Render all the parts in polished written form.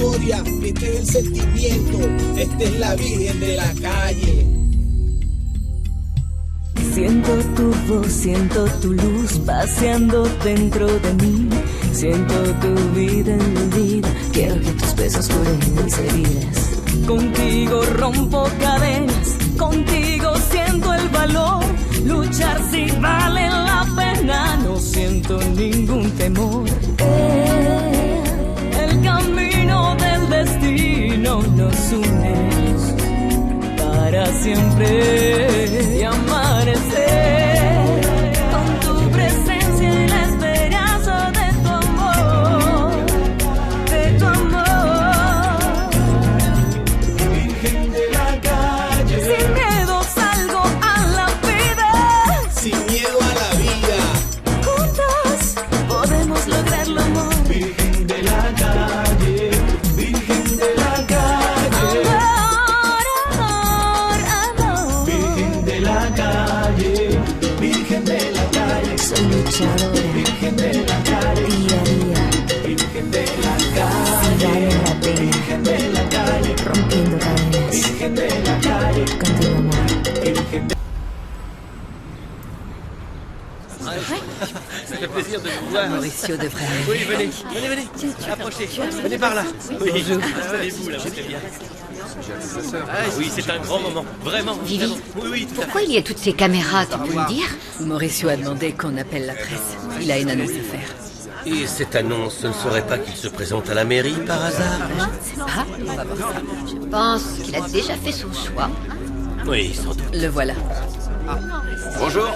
historia, este es el sentimiento, esta es la Virgen de la calle. Siento tu voz, siento tu luz paseando dentro de mí. Siento tu vida en mi vida, quiero que tus besos curen mis heridas. Contigo rompo cadenas, contigo siento el valor. Luchar si vale la pena, no siento ningún temor. El camino del destino nos une para siempre y amanecer con tu presencia y la esperanza de tu amor, de tu amor. Virgen de la calle, Sin miedo salgo a la vida, sin miedo a la vida. juntos podemos lograrlo, amor. Virgen de la calle, Virgen de la calle. Amor, amor. Virgen de la calle, Virgen de la calle. Soy luchadora, Virgen de la calle, día a día, Virgen de la sin calle, vale la pena, Virgen de la calle, rompiendo cadenas, Virgen de la calle, contigo, amor. Virgen de Ça fait plaisir de vous voir. Mauricio devrait arriver. Oui, venez, approchez. Venez par là. Oui, installez-vous là, c'est bien. Ah oui, c'est un grand moment, vraiment. Vivi, vraiment. Oui, tout à fait. pourquoi il y a toutes ces caméras, tu peux me dire? Mauricio a demandé qu'on appelle la presse. Il a une annonce à faire. Et cette annonce, ce ne serait pas qu'il se présente à la mairie par hasard? Ah, on va voir ça. Je pense qu'il a déjà fait son choix. Oui, sans doute. Le voilà. Bonjour.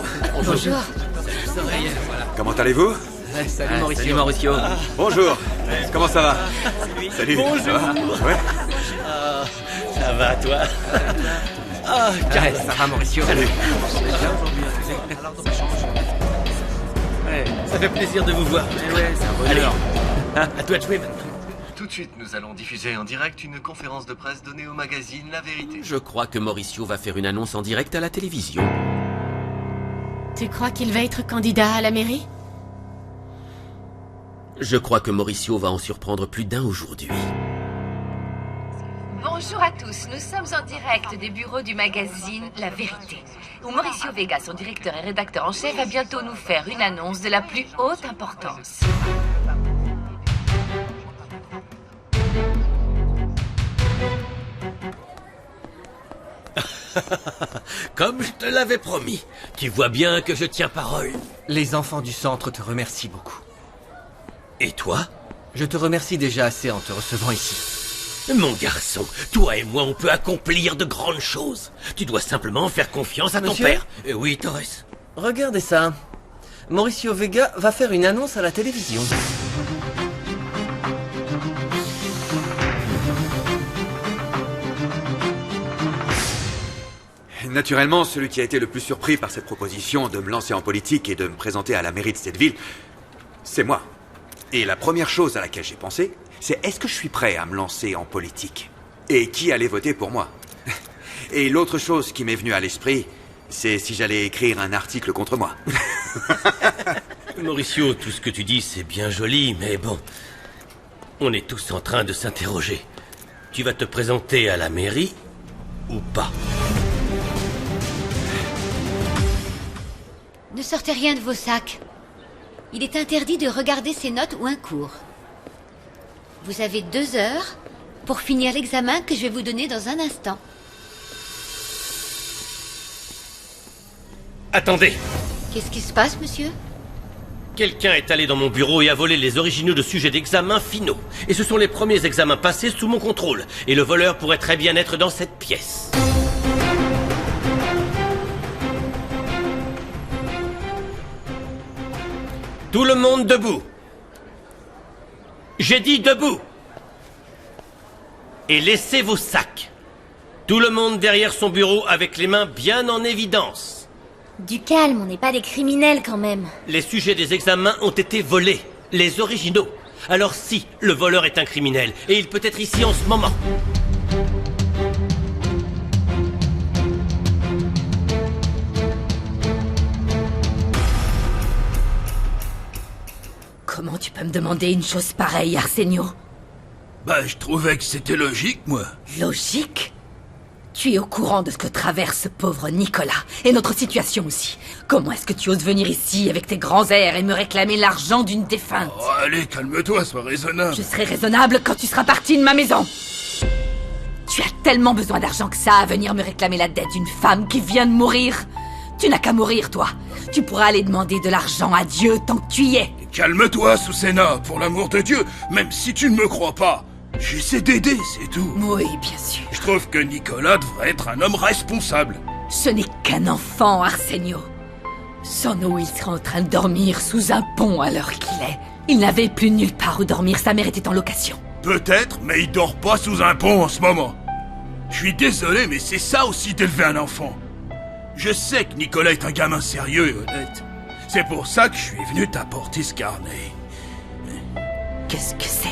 Bonjour. Comment allez-vous? Salut Mauricio. Bonjour. Comment ça va? Salut. Bonjour. Ça va? Ouais. Ça va, toi? Ah, Carré. Ça va, Mauricio? Salut. Ça fait plaisir de vous voir. Ouais, c'est un Allez, bonheur. à toi de jouer maintenant. Tout de suite, nous allons diffuser en direct une conférence de presse donnée au magazine La Vérité. Je crois que Mauricio va faire une annonce en direct à la télévision. Tu crois qu'il va être candidat à la mairie? Je crois que Mauricio va en surprendre plus d'un aujourd'hui. Bonjour à tous, nous sommes en direct des bureaux du magazine La Vérité, où Mauricio Vega, son directeur et rédacteur en chef, va bientôt nous faire une annonce de la plus haute importance. Comme je te l'avais promis, tu vois bien que je tiens parole. Les enfants du centre te remercient beaucoup. Et toi? Je te remercie déjà assez en te recevant ici. Mon garçon, toi et moi, on peut accomplir de grandes choses. Tu dois simplement faire confiance à ton Monsieur père. Oui, Torres. Regardez ça. Mauricio Vega va faire une annonce à la télévision. Naturellement, celui qui a été le plus surpris par cette proposition de me lancer en politique et de me présenter à la mairie de cette ville, c'est moi. Et la première chose à laquelle j'ai pensé, c'est est-ce que je suis prêt à me lancer en politique? Et qui allait voter pour moi? Et l'autre chose qui m'est venue à l'esprit, c'est si j'allais écrire un article contre moi. Mauricio, tout ce que tu dis, c'est bien joli, mais bon... On est tous en train de s'interroger. Tu vas te présenter à la mairie ou pas? Ne sortez rien de vos sacs. Il est interdit de regarder ces notes ou un cours. Vous avez 2 heures pour finir l'examen que je vais vous donner dans un instant. Attendez! Qu'est-ce qui se passe, monsieur? Quelqu'un est allé dans mon bureau et a volé les originaux de sujets d'examen finaux. Et ce sont les premiers examens passés sous mon contrôle. Et le voleur pourrait très bien être dans cette pièce. Tout le monde debout. J'ai dit debout. Et laissez vos sacs. Tout le monde derrière son bureau avec les mains bien en évidence. Du calme, on n'est pas des criminels quand même. Les sujets des examens ont été volés. Les originaux. Alors si, le voleur est un criminel. Et il peut être ici en ce moment. Comment tu peux me demander une chose pareille, Arsenio? Bah, je trouvais que c'était logique, moi. Logique? Tu es au courant de ce que traverse ce pauvre Nicolas, et notre situation aussi. Comment est-ce que tu oses venir ici avec tes grands airs et me réclamer l'argent d'une défunte? Oh, allez, calme-toi, sois raisonnable. Je serai raisonnable quand tu seras parti de ma maison. Tu as tellement besoin d'argent que ça à venir me réclamer la dette d'une femme qui vient de mourir. Tu n'as qu'à mourir, toi. Tu pourras aller demander de l'argent à Dieu tant que tu y es. Calme-toi, Susena, pour l'amour de Dieu, même si tu ne me crois pas. J'essaie d'aider, c'est tout. Oui, bien sûr. Je trouve que Nicolas devrait être un homme responsable. Ce n'est qu'un enfant, Arsenio. Sans nous, il serait en train de dormir sous un pont à l'heure qu'il est. Il n'avait plus nulle part où dormir, sa mère était en location. Peut-être, mais il dort pas sous un pont en ce moment. Je suis désolé, mais c'est ça aussi d'élever un enfant. Je sais que Nicolas est un gamin sérieux et honnête. C'est pour ça que je suis venu t'apporter ce carnet. Qu'est-ce que c'est?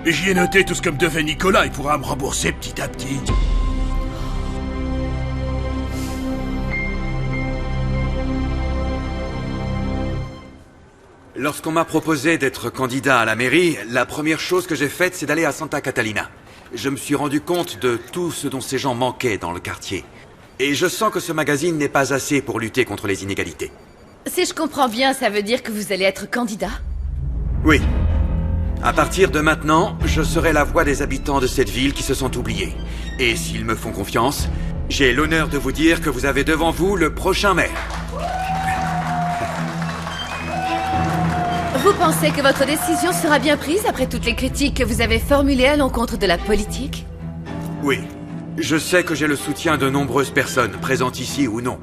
J'y ai noté tout ce que me devait Nicolas, il pourra me rembourser petit à petit. Lorsqu'on m'a proposé d'être candidat à la mairie, la première chose que j'ai faite, c'est d'aller à Santa Catalina. Je me suis rendu compte de tout ce dont ces gens manquaient dans le quartier. Et je sens que ce magazine n'est pas assez pour lutter contre les inégalités. Si je comprends bien, ça veut dire que vous allez être candidat? Oui. À partir de maintenant, je serai la voix des habitants de cette ville qui se sont oubliés. Et s'ils me font confiance, j'ai l'honneur de vous dire que vous avez devant vous le prochain maire. Vous pensez que votre décision sera bien prise après toutes les critiques que vous avez formulées à l'encontre de la politique? Oui. Je sais que j'ai le soutien de nombreuses personnes, présentes ici ou non.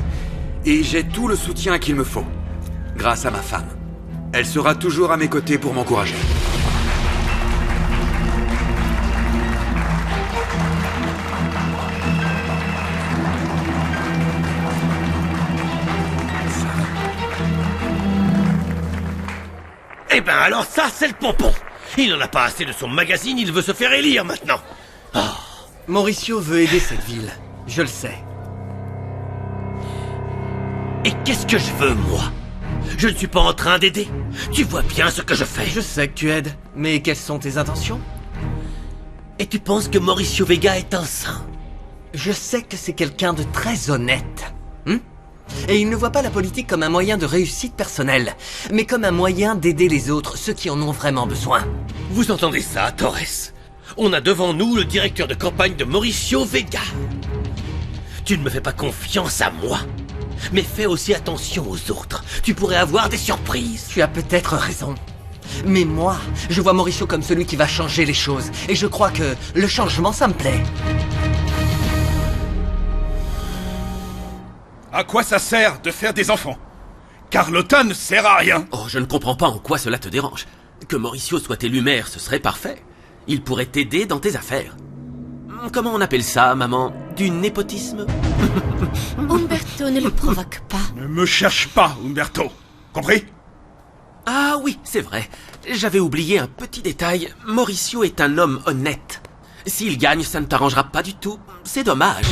Et j'ai tout le soutien qu'il me faut. Grâce à ma femme. Elle sera toujours à mes côtés pour m'encourager. Eh ben alors ça, c'est le pompon. Il n'en a pas assez de son magazine, il veut se faire élire maintenant. Oh. Mauricio veut aider cette ville, je le sais. Et qu'est-ce que je veux, moi? Je ne suis pas en train d'aider. Tu vois bien ce que je fais. Je sais que tu aides, mais quelles sont tes intentions? Et tu penses que Mauricio Vega est un saint? Je sais que c'est quelqu'un de très honnête. Et il ne voit pas la politique comme un moyen de réussite personnelle, mais comme un moyen d'aider les autres, ceux qui en ont vraiment besoin. Vous entendez ça, Torres? On a devant nous le directeur de campagne de Mauricio Vega. Tu ne me fais pas confiance à moi, mais fais aussi attention aux autres. Tu pourrais avoir des surprises. Tu as peut-être raison. Mais moi, je vois Mauricio comme celui qui va changer les choses. Et je crois que le changement, ça me plaît. À quoi ça sert de faire des enfants? Carlotta ne sert à rien. Oh, je ne comprends pas en quoi cela te dérange. Que Mauricio soit élu maire, ce serait parfait. Il pourrait t'aider dans tes affaires. Comment on appelle ça, maman? Du népotisme? Umberto, ne le provoque pas. Ne me cherche pas, Umberto. Compris? Ah oui, c'est vrai. J'avais oublié un petit détail. Mauricio est un homme honnête. S'il gagne, ça ne t'arrangera pas du tout. C'est dommage.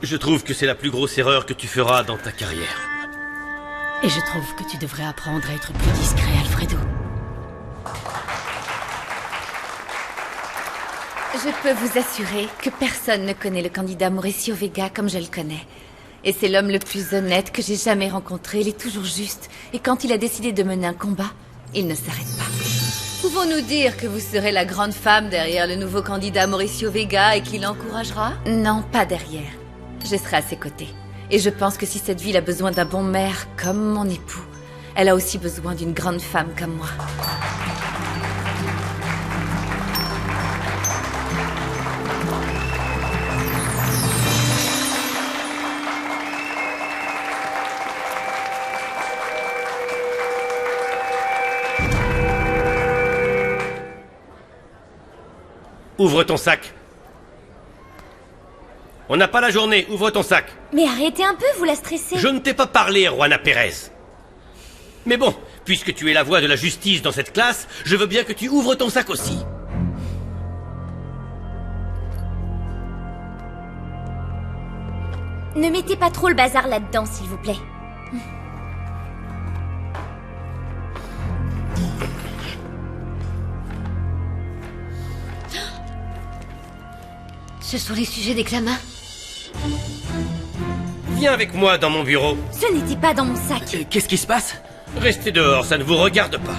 Je trouve que c'est la plus grosse erreur que tu feras dans ta carrière. Et je trouve que tu devrais apprendre à être plus discret, Alfredo. Je peux vous assurer que personne ne connaît le candidat Mauricio Vega comme je le connais. Et c'est l'homme le plus honnête que j'ai jamais rencontré. Il est toujours juste. Et quand il a décidé de mener un combat, il ne s'arrête pas. Pouvons-nous dire que vous serez la grande femme derrière le nouveau candidat Mauricio Vega et qui l'encouragera? Non, pas derrière. Je serai à ses côtés. Et je pense que si cette ville a besoin d'un bon maire comme mon époux, elle a aussi besoin d'une grande femme comme moi. Ouvre ton sac. On n'a pas la journée, ouvre ton sac. Mais arrêtez un peu, vous la stressez. Je ne t'ai pas parlé, Juana Pérez. Mais bon, puisque tu es la voix de la justice dans cette classe, je veux bien que tu ouvres ton sac aussi. Ne mettez pas trop le bazar là-dedans, s'il vous plaît. Ce sont les sujets d'examen. Viens avec moi dans mon bureau. Ce n'était pas dans mon sac. Qu'est-ce qui se passe? Restez dehors, ça ne vous regarde pas.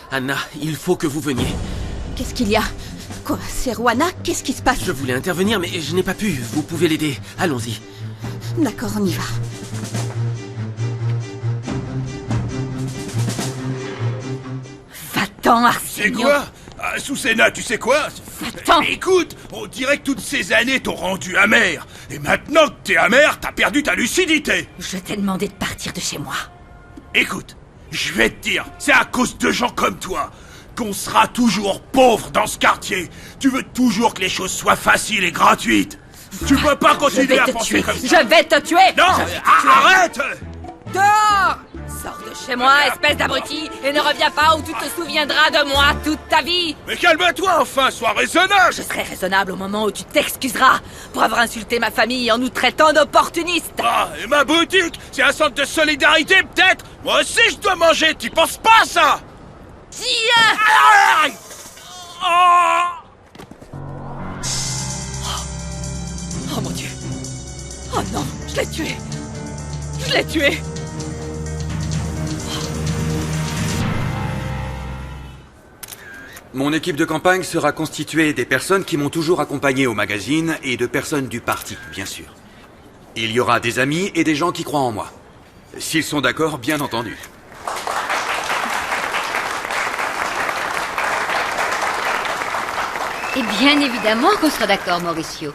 Anna, il faut que vous veniez. Qu'est-ce qu'il y a? Quoi? C'est Rwana? Qu'est-ce qui se passe? Je voulais intervenir, mais je n'ai pas pu. Vous pouvez l'aider. Allons-y. D'accord, on y va. Va-t'en, Arsenio. C'est quoi? Susena, tu sais quoi? Va-t'en. Écoute, on dirait que toutes ces années t'ont rendu amer. Et maintenant que t'es amer, t'as perdu ta lucidité. Je t'ai demandé de partir de chez moi. Écoute, je vais te dire, c'est à cause de gens comme toi qu'on sera toujours pauvre dans ce quartier. Tu veux toujours que les choses soient faciles et gratuites. Tu peux pas continuer à penser comme ça. Je vais te tuer. Non, arrête. Dehors! Sors de chez moi, espèce d'abruti, et ne reviens pas ou tu te souviendras de moi toute ta vie. Mais calme-toi enfin, sois raisonnable. Je serai raisonnable au moment où tu t'excuseras pour avoir insulté ma famille en nous traitant d'opportunistes. Ah, et ma boutique, c'est un centre de solidarité peut-être. Moi aussi je dois manger, t'y penses pas ça? Tiens! Aïe! Oh! Oh mon Dieu! Oh non, je l'ai tué! Je l'ai tué! Mon équipe de campagne sera constituée des personnes qui m'ont toujours accompagné au magazine et de personnes du parti, bien sûr. Il y aura des amis et des gens qui croient en moi. S'ils sont d'accord, bien entendu. Et bien évidemment qu'on sera d'accord, Mauricio.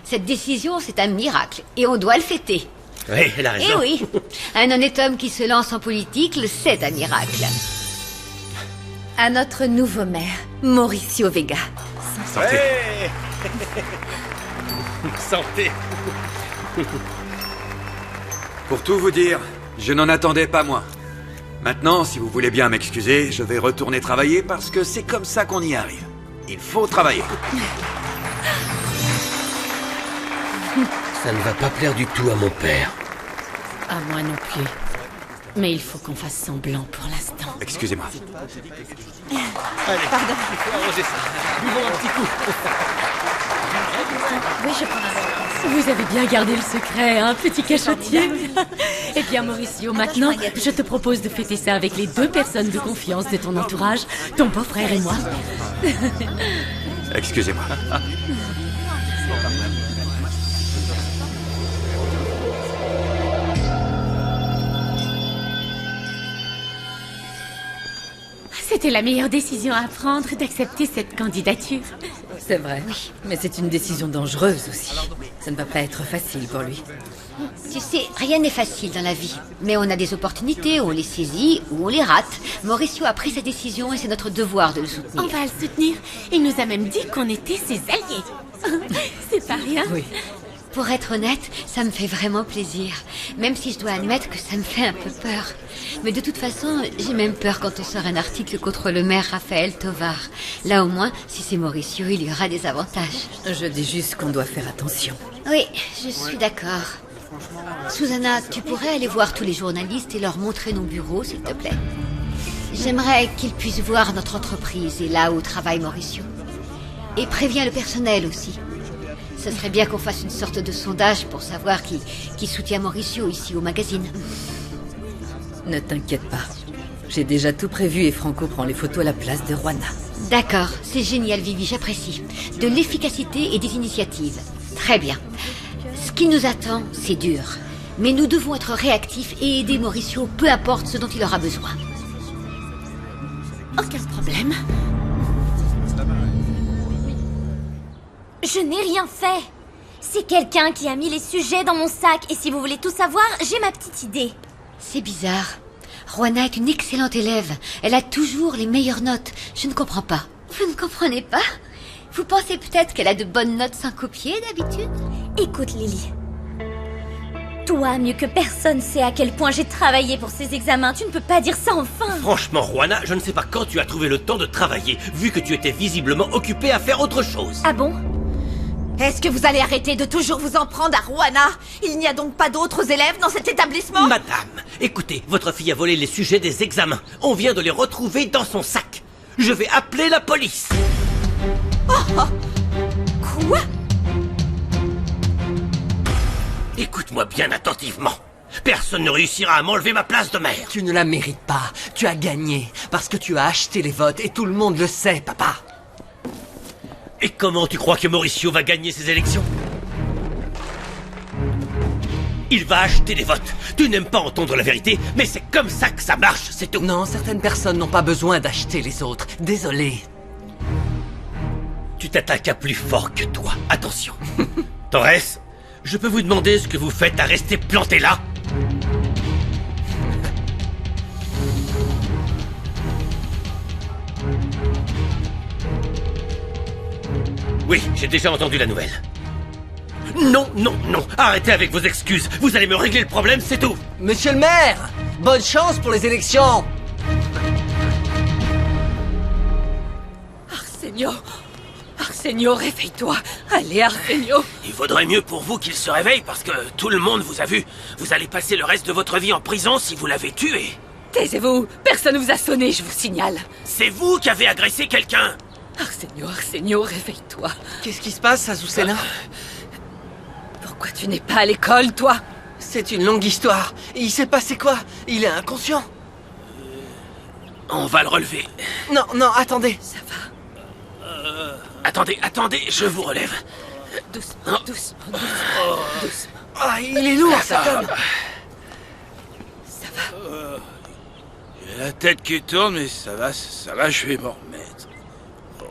Cette décision, c'est un miracle, et on doit le fêter. Oui, elle a raison. Eh oui, un honnête homme qui se lance en politique, c'est un miracle. À notre nouveau maire, Mauricio Vega. Santé. Ouais. Santé. Pour tout vous dire, je n'en attendais pas moins. Maintenant, si vous voulez bien m'excuser, je vais retourner travailler parce que c'est comme ça qu'on y arrive. Il faut travailler. Ça ne va pas plaire du tout à mon père. À moi non plus. Mais il faut qu'on fasse semblant pour l'instant. Excusez-moi. Allez, pardon. Arrangez ça. Buvons un petit coup. Oui, je prends un verre. Vous avez bien gardé le secret, hein, petit cachotier. Eh bien, Mauricio, maintenant, je te propose de fêter ça avec les 2 personnes de confiance de ton entourage, ton beau-frère et moi. Excusez-moi. C'était la meilleure décision à prendre d'accepter cette candidature. C'est vrai, oui. Mais c'est une décision dangereuse aussi. Ça ne va pas être facile pour lui. Tu sais, rien n'est facile dans la vie. Mais on a des opportunités, on les saisit ou on les rate. Mauricio a pris sa décision et c'est notre devoir de le soutenir. On va le soutenir. Il nous a même dit qu'on était ses alliés. C'est pas rien. Oui. Pour être honnête, ça me fait vraiment plaisir. Même si je dois admettre que ça me fait un peu peur. Mais de toute façon, j'ai même peur quand on sort un article contre le maire Raphaël Tovar. Là au moins, si c'est Mauricio, il y aura des avantages. Je dis juste qu'on doit faire attention. Oui, je suis d'accord. Susanna, tu pourrais aller voir tous les journalistes et leur montrer nos bureaux, s'il te plaît. J'aimerais qu'ils puissent voir notre entreprise et là où travaille Mauricio. Et préviens le personnel aussi. Ce serait bien qu'on fasse une sorte de sondage pour savoir qui soutient Mauricio ici au magazine. Ne t'inquiète pas. J'ai déjà tout prévu et Franco prend les photos à la place de Rwana. D'accord, c'est génial Vivi, j'apprécie. De l'efficacité et des initiatives. Très bien. Ce qui nous attend, c'est dur. Mais nous devons être réactifs et aider Mauricio, peu importe ce dont il aura besoin. Aucun problème. Je n'ai rien fait. C'est quelqu'un qui a mis les sujets dans mon sac. Et si vous voulez tout savoir, j'ai ma petite idée. C'est bizarre. Juana est une excellente élève. Elle a toujours les meilleures notes. Je ne comprends pas. Vous ne comprenez pas? Vous pensez peut-être qu'elle a de bonnes notes sans copier d'habitude? Écoute, Lily. Toi, mieux que personne, sais à quel point j'ai travaillé pour ces examens. Tu ne peux pas dire ça enfin. Franchement, Juana, je ne sais pas quand tu as trouvé le temps de travailler, vu que tu étais visiblement occupée à faire autre chose. Ah bon? Est-ce que vous allez arrêter de toujours vous en prendre à Juana? Il n'y a donc pas d'autres élèves dans cet établissement? Madame, écoutez, votre fille a volé les sujets des examens. On vient de les retrouver dans son sac. Je vais appeler la police. Oh, quoi? Écoute-moi bien attentivement. Personne ne réussira à m'enlever ma place de mère. Tu ne la mérites pas. Tu as gagné. Parce que tu as acheté les votes et tout le monde le sait, papa. Et comment tu crois que Mauricio va gagner ces élections? Il va acheter des votes. Tu n'aimes pas entendre la vérité, mais c'est comme ça que ça marche, c'est tout. Non, certaines personnes n'ont pas besoin d'acheter les autres. Désolé. Tu t'attaques à plus fort que toi. Attention. Torres, je peux vous demander ce que vous faites à rester planté là? Oui, j'ai déjà entendu la nouvelle. Non, non, non. Arrêtez avec vos excuses. Vous allez me régler le problème, c'est tout. Monsieur le maire, bonne chance pour les élections. Arsenio. Arsenio, réveille-toi. Allez, Arsenio. Il vaudrait mieux pour vous qu'il se réveille parce que tout le monde vous a vu. Vous allez passer le reste de votre vie en prison si vous l'avez tué. Taisez-vous. Personne ne vous a sonné, je vous signale. C'est vous qui avez agressé quelqu'un. Arsenio, réveille-toi. Qu'est-ce qui se passe, Azucena? Pourquoi tu n'es pas à l'école, toi? C'est une longue histoire. Il s'est passé quoi? Il est inconscient. On va le relever. Non, non, attendez. Ça va. Attendez, je vous relève. Doucement. Ah, il est lourd, cet homme. Ça va. J'ai la tête qui tourne, mais ça va, je vais m'en remettre.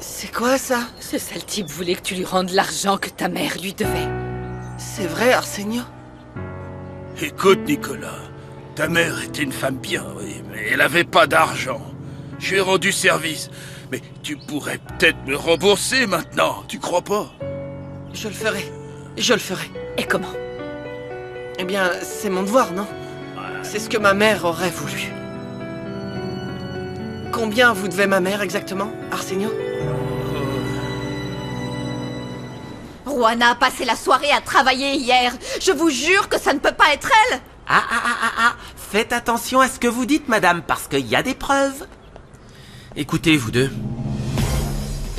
C'est quoi, ça? Ce sale type voulait que tu lui rendes l'argent que ta mère lui devait. C'est vrai, Arsenio? Écoute, Nicolas, ta mère était une femme bien, oui, mais elle avait pas d'argent. Je lui ai rendu service, mais tu pourrais peut-être me rembourser maintenant, tu crois pas? Je le ferai. Et comment? Eh bien, c'est mon devoir, non? C'est ce que ma mère aurait voulu. Combien vous devez ma mère exactement, Arsenio? Juana a passé la soirée à travailler hier. Je vous jure que ça ne peut pas être elle. Faites attention à ce que vous dites, madame, parce qu'il y a des preuves. Écoutez, vous deux.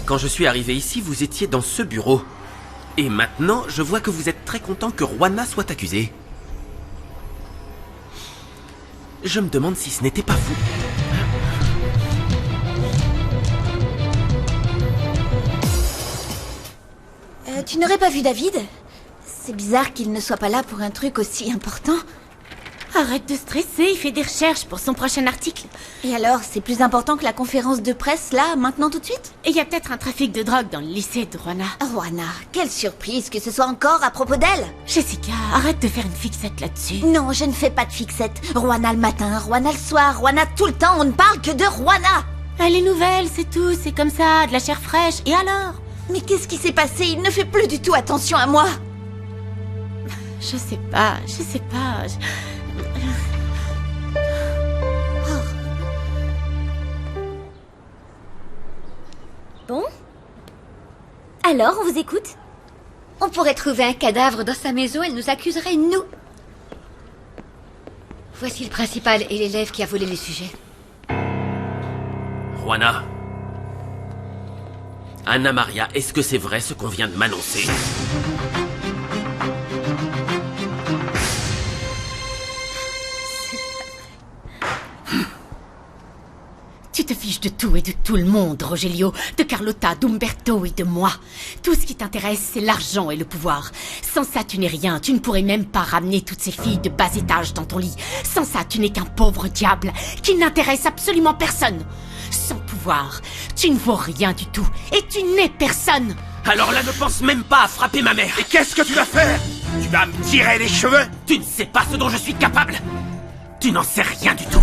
Quand je suis arrivé ici, vous étiez dans ce bureau. Et maintenant, je vois que vous êtes très content que Juana soit accusée. Je me demande si ce n'était pas vous. Tu n'aurais pas vu David? C'est bizarre qu'il ne soit pas là pour un truc aussi important. Arrête de stresser, il fait des recherches pour son prochain article. Et alors, c'est plus important que la conférence de presse, là, maintenant, tout de suite? Et il y a peut-être un trafic de drogue dans le lycée de Juana. Juana, quelle surprise que ce soit encore à propos d'elle! Jessica, arrête de faire une fixette là-dessus. Non, je ne fais pas de fixette. Juana le matin, Juana le soir, Juana tout le temps, on ne parle que de Juana! Elle est nouvelle, c'est tout, c'est comme ça, de la chair fraîche, et alors? Mais qu'est-ce qui s'est passé? Il ne fait plus du tout attention à moi. Je sais pas. Bon? Alors, on vous écoute? On pourrait trouver un cadavre dans sa maison, elle nous accuserait, nous. Voici le principal et l'élève qui a volé les sujets. Juana. Anna Maria, est-ce que c'est vrai ce qu'on vient de m'annoncer? Tu te fiches de tout et de tout le monde, Rogelio. De Carlotta, d'Umberto et de moi. Tout ce qui t'intéresse, c'est l'argent et le pouvoir. Sans ça, tu n'es rien. Tu ne pourrais même pas ramener toutes ces filles de bas étage dans ton lit. Sans ça, tu n'es qu'un pauvre diable qui n'intéresse absolument personne. Sans pouvoir, tu ne vaux rien du tout. Et tu n'es personne. Alors là, ne pense même pas à frapper ma mère. Et qu'est-ce que tu vas faire? Tu vas me tirer les cheveux? Tu ne sais pas ce dont je suis capable. Tu n'en sais rien du tout.